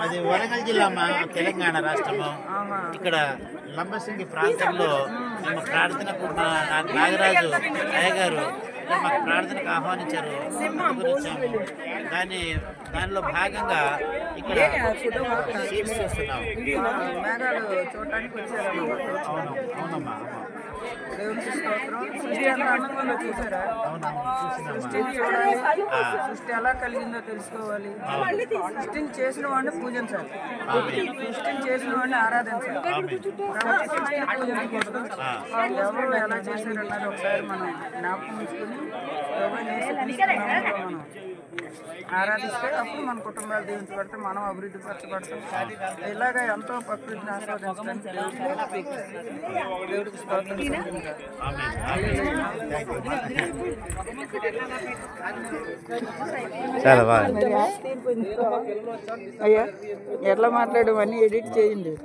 అది వరంగల్ జిల్లా తెలంగాణ రాష్ట్రము. ఇక్కడ లంబసింగి ప్రాంతంలో మేము ప్రార్థనకు మా నాగరాజు అయ్యగారు మాకు ప్రార్థనకు ఆహ్వానించారు. దానిలో భాగంగా ఇక్కడ సీట్స్ చేస్తున్నాము. అవునమ్మా. దేవునికి స్తోత్రం. సృష్టి ఎలా కలిగిందో తెలుసుకోవాలి. సృష్టిని చేసిన వాడిని పూజించాలి. సృష్టిని చేసిన వాడిని ఆరాధించాలి. ఎవరు ఎలా చేశారన్నది ఒకసారి మనం జ్ఞాపకం ఉంచుకుని మనం ఆరాధిస్తే అప్పుడు మన కుటుంబాలు దీవించబడితే మనం అభివృద్ధి పరచబడతాం. ఇలాగ ఎంతో ప్రకృతిని ఆస్వాదించడానికి దేవుడికి స్తోత్రం. చాలా బాగా అయ్యా ఎట్లా మాట్లాడమని ఎడిట్ చేయండి.